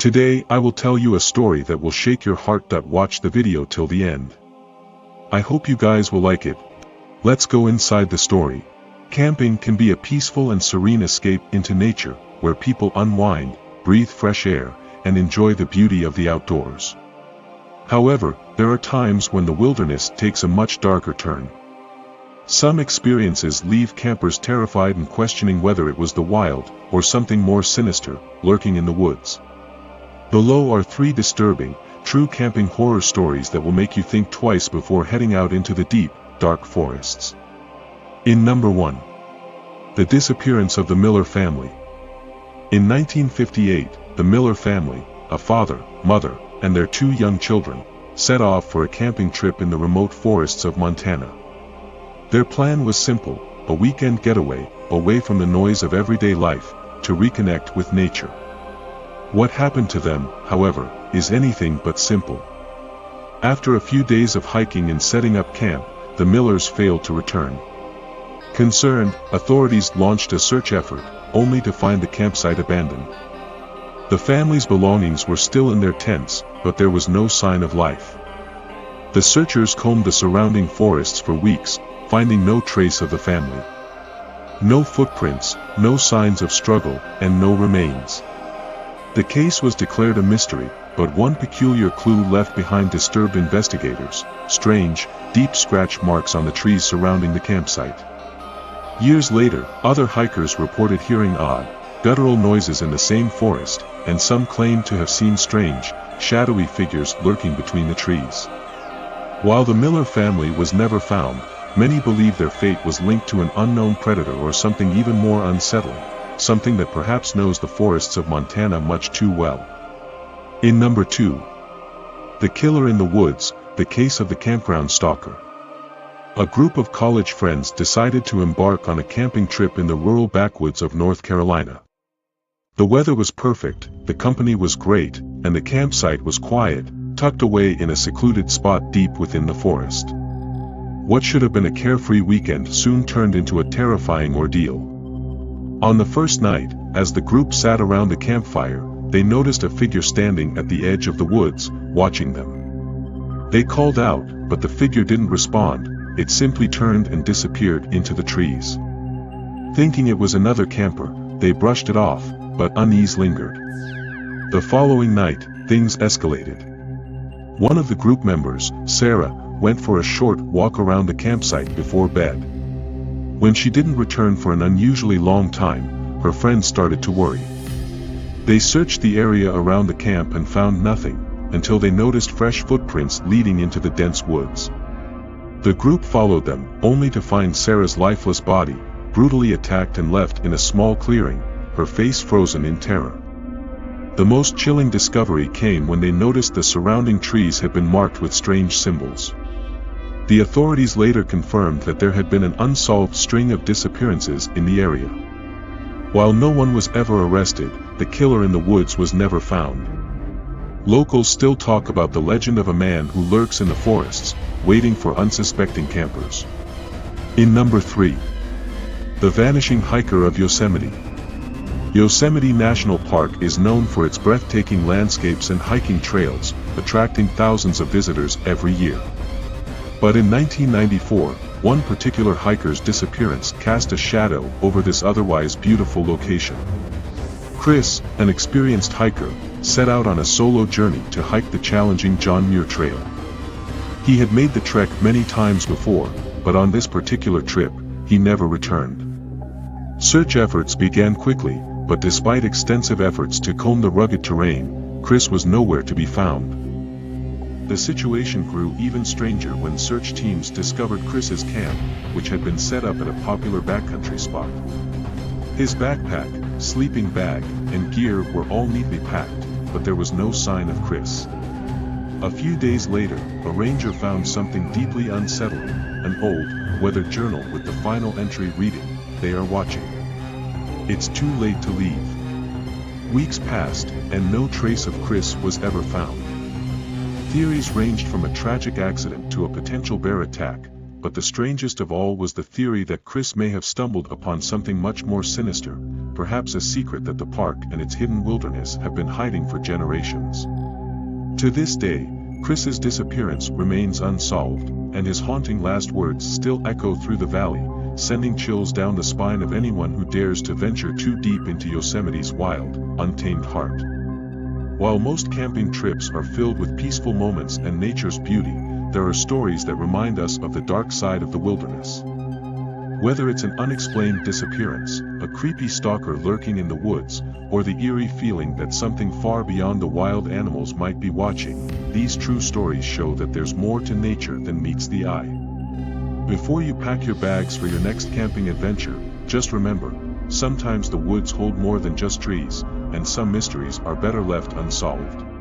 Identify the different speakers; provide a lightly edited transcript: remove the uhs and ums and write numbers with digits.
Speaker 1: Today I will tell you a story that will shake your heart. Watch the video till the end. I hope you guys will like it. Let's go inside the story. Camping can be a peaceful and serene escape into nature, where people unwind, breathe fresh air, and enjoy the beauty of the outdoors. However, there are times when the wilderness takes a much darker turn. Some experiences leave campers terrified and questioning whether it was the wild, or something more sinister, lurking in the woods. Below are 3 disturbing, true camping horror stories that will make you think twice before heading out into the deep, dark forests. In number 1. The disappearance of the Miller family. In 1958, the Miller family, a father, mother, and their 2 young children, set off for a camping trip in the remote forests of Montana. Their plan was simple, a weekend getaway, away from the noise of everyday life, to reconnect with nature. What happened to them, however, is anything but simple. After a few days of hiking and setting up camp, the Millers failed to return. Concerned, authorities launched a search effort, only to find the campsite abandoned. The family's belongings were still in their tents, but there was no sign of life. The searchers combed the surrounding forests for weeks, finding no trace of the family. No footprints, no signs of struggle, and no remains. The case was declared a mystery, but one peculiar clue left behind disturbed investigators: strange, deep scratch marks on the trees surrounding the campsite. Years later, other hikers reported hearing odd, guttural noises in the same forest, and some claimed to have seen strange, shadowy figures lurking between the trees. While the Miller family was never found, many believe their fate was linked to an unknown predator or something even more unsettling, something that perhaps knows the forests of Montana much too well. In number 2. The Killer in the Woods, the case of the campground stalker. A group of college friends decided to embark on a camping trip in the rural backwoods of North Carolina. The weather was perfect, the company was great, and the campsite was quiet, tucked away in a secluded spot deep within the forest. What should have been a carefree weekend soon turned into a terrifying ordeal. On the first night, as the group sat around the campfire, they noticed a figure standing at the edge of the woods, watching them. They called out, but the figure didn't respond. It simply turned and disappeared into the trees. Thinking it was another camper, they brushed it off, but unease lingered. The following night, things escalated. One of the group members, Sarah, went for a short walk around the campsite before bed. When she didn't return for an unusually long time, her friends started to worry. They searched the area around the camp and found nothing, until they noticed fresh footprints leading into the dense woods. The group followed them, only to find Sarah's lifeless body, brutally attacked and left in a small clearing, her face frozen in terror. The most chilling discovery came when they noticed the surrounding trees had been marked with strange symbols. The authorities later confirmed that there had been an unsolved string of disappearances in the area. While no one was ever arrested, the killer in the woods was never found. Locals still talk about the legend of a man who lurks in the forests, waiting for unsuspecting campers. In number 3. The Vanishing Hiker of Yosemite. Yosemite National Park is known for its breathtaking landscapes and hiking trails, attracting thousands of visitors every year. But in 1994, one particular hiker's disappearance cast a shadow over this otherwise beautiful location. Chris, an experienced hiker, set out on a solo journey to hike the challenging John Muir Trail. He had made the trek many times before, but on this particular trip, he never returned. Search efforts began quickly, but despite extensive efforts to comb the rugged terrain, Chris was nowhere to be found. The situation grew even stranger when search teams discovered Chris's camp, which had been set up at a popular backcountry spot. His backpack, sleeping bag, and gear were all neatly packed, but there was no sign of Chris. A few days later, a ranger found something deeply unsettling, an old, weathered journal with the final entry reading, "They are watching. It's too late to leave." Weeks passed, and no trace of Chris was ever found. Theories ranged from a tragic accident to a potential bear attack, but the strangest of all was the theory that Chris may have stumbled upon something much more sinister, perhaps a secret that the park and its hidden wilderness have been hiding for generations. To this day, Chris's disappearance remains unsolved, and his haunting last words still echo through the valley, sending chills down the spine of anyone who dares to venture too deep into Yosemite's wild, untamed heart. While most camping trips are filled with peaceful moments and nature's beauty, there are stories that remind us of the dark side of the wilderness. Whether it's an unexplained disappearance, a creepy stalker lurking in the woods, or the eerie feeling that something far beyond the wild animals might be watching, these true stories show that there's more to nature than meets the eye. Before you pack your bags for your next camping adventure, just remember, sometimes the woods hold more than just trees, and some mysteries are better left unsolved.